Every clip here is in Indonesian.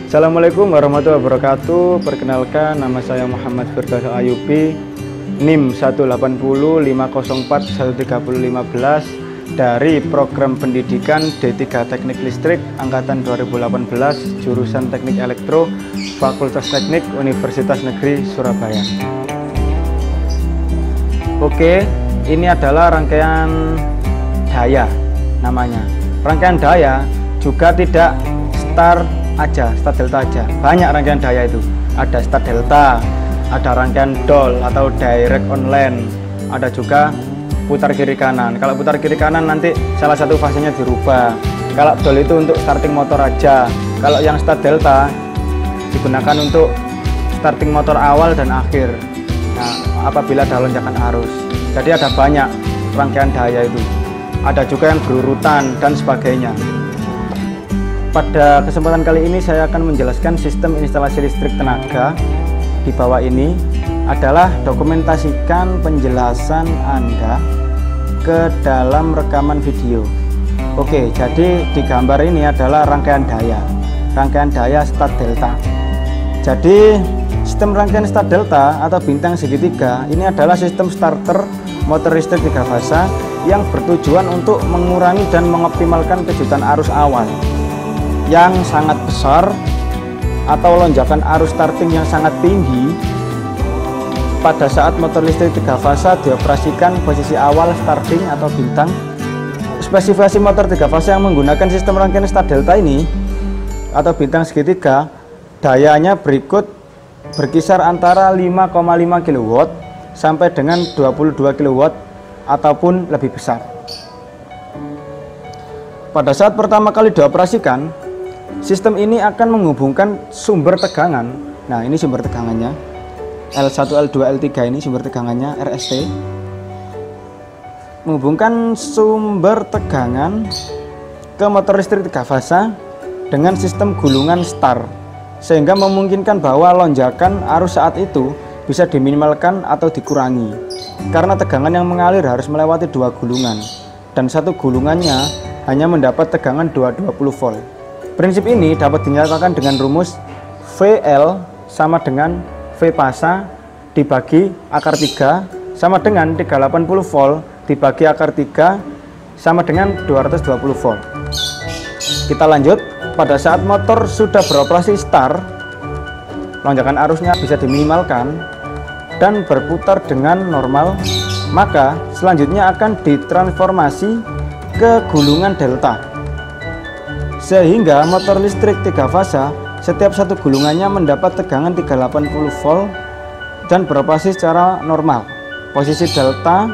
Assalamualaikum warahmatullahi wabarakatuh. Perkenalkan, nama saya Muhammad Firdaus Ayubi, NIM 18050413015 dari program pendidikan D3 Teknik Listrik angkatan 2018 jurusan Teknik Elektro Fakultas Teknik Universitas Negeri Surabaya. Oke, ini adalah rangkaian daya namanya. Rangkaian daya juga tidak start delta aja. Banyak rangkaian daya itu. Ada start delta, ada rangkaian dol atau direct online, ada juga putar kiri kanan. Kalau putar kiri kanan nanti salah satu fasenya dirubah. Kalau dol itu untuk starting motor aja. Kalau yang start delta digunakan untuk starting motor awal dan akhir. Nah, apabila ada lonjakan arus. Jadi ada banyak rangkaian daya itu. Ada juga yang berurutan dan sebagainya. Pada kesempatan kali ini saya akan menjelaskan sistem instalasi listrik tenaga. Di bawah ini adalah dokumentasikan penjelasan Anda ke dalam rekaman video. Oke, jadi di gambar ini adalah rangkaian daya start delta. Jadi sistem rangkaian start delta atau bintang segitiga ini adalah sistem starter motor listrik 3 fasa yang bertujuan untuk mengurangi dan mengoptimalkan kejutan arus awal yang sangat besar atau lonjakan arus starting yang sangat tinggi pada saat motor listrik 3 fasa dioperasikan posisi awal starting atau bintang. Spesifikasi motor 3 fasa yang menggunakan sistem rangkaian start delta ini atau bintang segitiga, dayanya berkisar antara 5,5 kW sampai dengan 22 kW ataupun lebih besar. Pada saat pertama kali dioperasikan, sistem ini akan menghubungkan sumber tegangan. Nah, ini sumber tegangannya. L1, L2, L3 ini sumber tegangannya RST. Menghubungkan sumber tegangan ke motor listrik 3 fasa dengan sistem gulungan star, sehingga memungkinkan bahwa lonjakan arus saat itu bisa diminimalkan atau dikurangi. Karena tegangan yang mengalir harus melewati 2 gulungan dan satu gulungannya hanya mendapat tegangan 220 volt. Prinsip ini dapat dinyatakan dengan rumus VL sama dengan V pasa dibagi akar 3 sama dengan 380 volt dibagi akar 3 sama dengan 220 volt. Kita lanjut, pada saat motor sudah beroperasi start, lonjakan arusnya bisa diminimalkan dan berputar dengan normal, maka selanjutnya akan ditransformasi ke gulungan delta. Sehingga motor listrik 3 fasa setiap satu gulungannya mendapat tegangan 380 volt dan beroperasi secara normal posisi delta,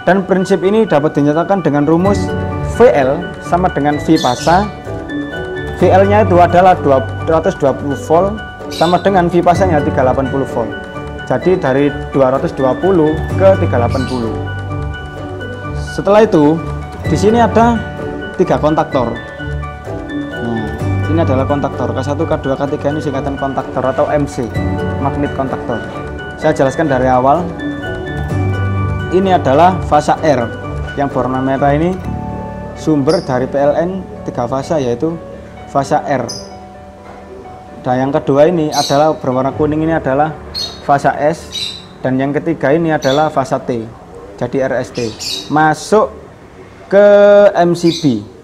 dan prinsip ini dapat dinyatakan dengan rumus VL sama dengan V pasa. VL nya itu adalah 220 volt sama dengan V pasanya 380 volt. Jadi dari 220 ke 380. Setelah itu di sini ada 3 kontaktor. Ini adalah kontaktor K1, K2, K3 ini singkatan kontaktor atau MC, magnet kontaktor. Saya jelaskan dari awal. Ini adalah fasa R yang berwarna merah ini sumber dari PLN 3 fasa, yaitu fasa R. Dan yang kedua ini adalah berwarna kuning, ini adalah fasa S, dan yang ketiga ini adalah fasa T, jadi RST. Masuk ke MCB.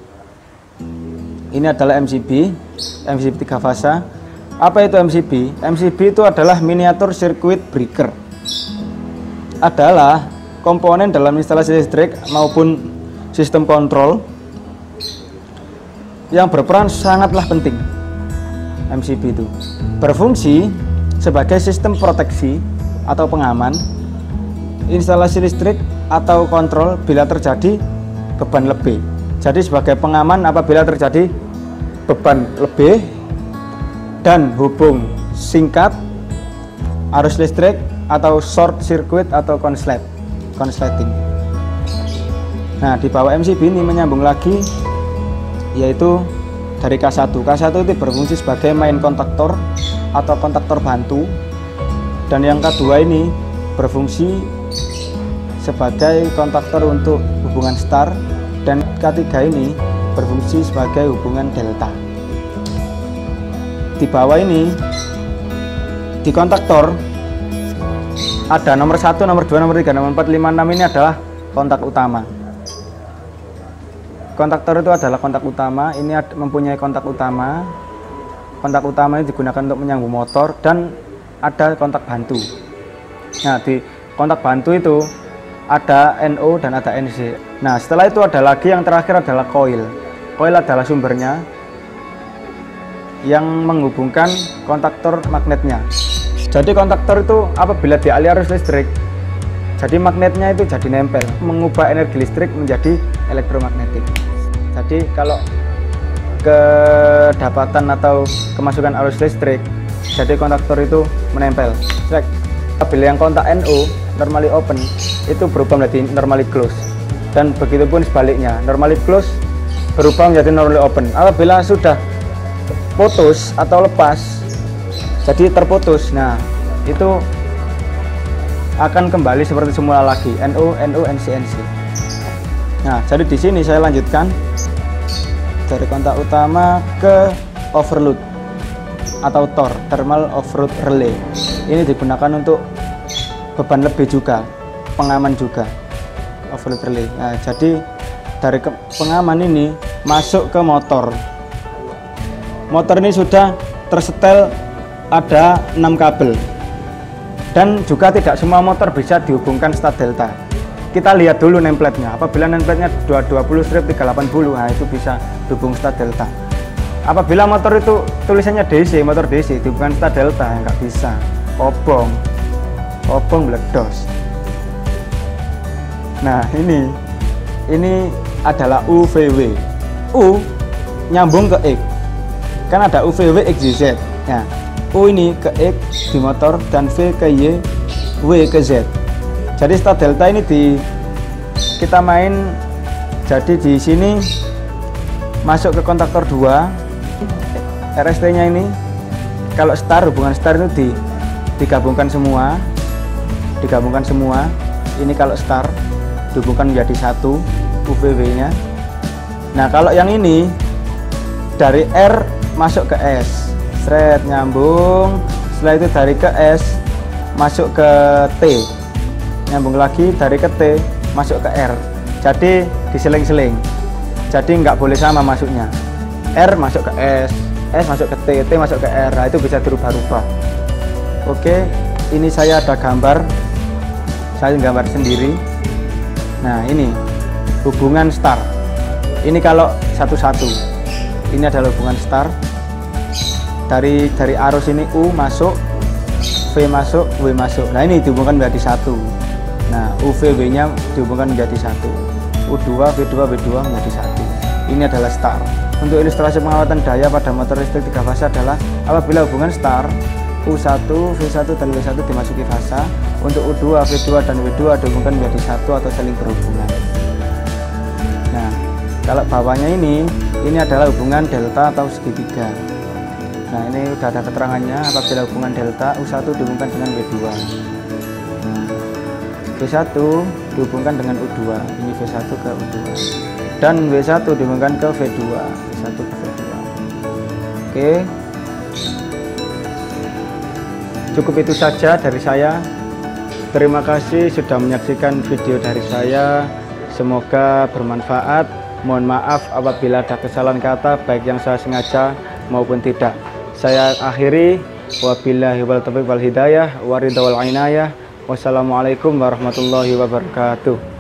Ini adalah MCB 3 fasa. Apa itu MCB? MCB itu adalah miniatur circuit breaker. Adalah komponen dalam instalasi listrik maupun sistem kontrol yang berperan sangatlah penting. MCB itu berfungsi sebagai sistem proteksi atau pengaman instalasi listrik atau kontrol bila terjadi beban lebih. Jadi sebagai pengaman apabila terjadi beban lebih dan hubung singkat, arus listrik atau short circuit atau konsleting. Nah, di bawah MCB ini menyambung lagi, yaitu dari K1. K1 itu berfungsi sebagai main kontaktor atau kontaktor bantu, dan yang kedua ini berfungsi sebagai kontaktor untuk hubungan star, dan ketiga ini berfungsi sebagai hubungan delta. di bawah ini di kontaktor ada nomor 1, nomor 2, nomor 3, nomor 4, 5, 6 ini adalah kontak utama. Kontaktor itu adalah kontak utama, ini mempunyai kontak utama. Kontak utama ini digunakan untuk menyambung motor dan ada kontak bantu. Nah, di kontak bantu itu ada NO dan ada NC. Nah, setelah itu ada lagi yang terakhir adalah koil. Koil adalah sumbernya yang menghubungkan kontaktor magnetnya. Jadi kontaktor itu apabila dialiri arus listrik, jadi magnetnya itu jadi nempel, mengubah energi listrik menjadi elektromagnetik. Jadi kalau kedapatan atau kemasukan arus listrik, jadi kontaktor itu menempel. Apabila yang kontak NO normally open itu berubah menjadi normally close, dan begitupun sebaliknya, normally close berubah menjadi normally open. Apabila sudah putus atau lepas, jadi terputus, nah itu akan kembali seperti semula lagi, NO, NC, NC. Nah, jadi di sini saya lanjutkan dari kontak utama ke overload atau TOR, thermal overload relay. Ini digunakan untuk beban lebih juga, pengaman juga, overload relay. Nah, jadi dari pengaman ini masuk ke motor. Motor ini sudah tersetel ada 6 kabel, dan juga tidak semua motor bisa dihubungkan star delta. Kita lihat dulu nameplate-nya. Apabila nameplate-nya 220/380, nah itu bisa dihubung star delta. Apabila motor itu tulisannya DC, motor DC dihubungkan star delta, ya nggak bisa. Obong meledos. Nah, ini adalah UVW. U nyambung ke X, kan ada UVW XYZ. Nah, U ini ke X di motor dan V ke Y, W ke Z. Jadi star delta ini kita main, jadi di sini masuk ke kontaktor 2, RST nya ini kalau star, hubungan star itu digabungkan semua. Ini kalau star dihubungkan menjadi satu UVW nya. Nah, kalau yang ini dari R masuk ke S, thread nyambung, setelah itu dari ke S masuk ke T, nyambung lagi dari ke T masuk ke R, jadi diseling-seling, jadi nggak boleh sama masuknya. R masuk ke S masuk ke T masuk ke R. Nah, itu bisa dirubah-rubah. Oke, ini saya ada gambar, saya gambar sendiri. Nah, ini hubungan star, ini kalau satu-satu, ini adalah hubungan star. Dari arus ini U masuk, V masuk, W masuk. Nah, ini dihubungkan menjadi satu. Nah, UVW nya dihubungkan menjadi satu, U2, V2, W2 menjadi satu. Ini adalah star. Untuk ilustrasi pengawatan daya pada motor listrik 3 fasa adalah apabila hubungan star U1, V1 dan W1 dimasuki fasa, untuk U2, V2 dan W2 dihubungkan menjadi satu atau saling berhubungan. Nah, kalau bawahnya ini adalah hubungan delta atau segitiga. Nah, ini sudah ada keterangannya. Apabila hubungan delta, U1 dihubungkan dengan W2, V1 dihubungkan dengan U2, ini V1 ke U2, dan W1 dihubungkan ke V2, V1 ke V2. Oke, cukup itu saja dari saya. Terima kasih sudah menyaksikan video dari saya, semoga bermanfaat. Mohon maaf apabila ada kesalahan kata, baik yang saya sengaja maupun tidak. Saya akhiri, wabillahi wal taufiq wal hidayah, waridha wal inayah. Wassalamualaikum warahmatullahi wabarakatuh.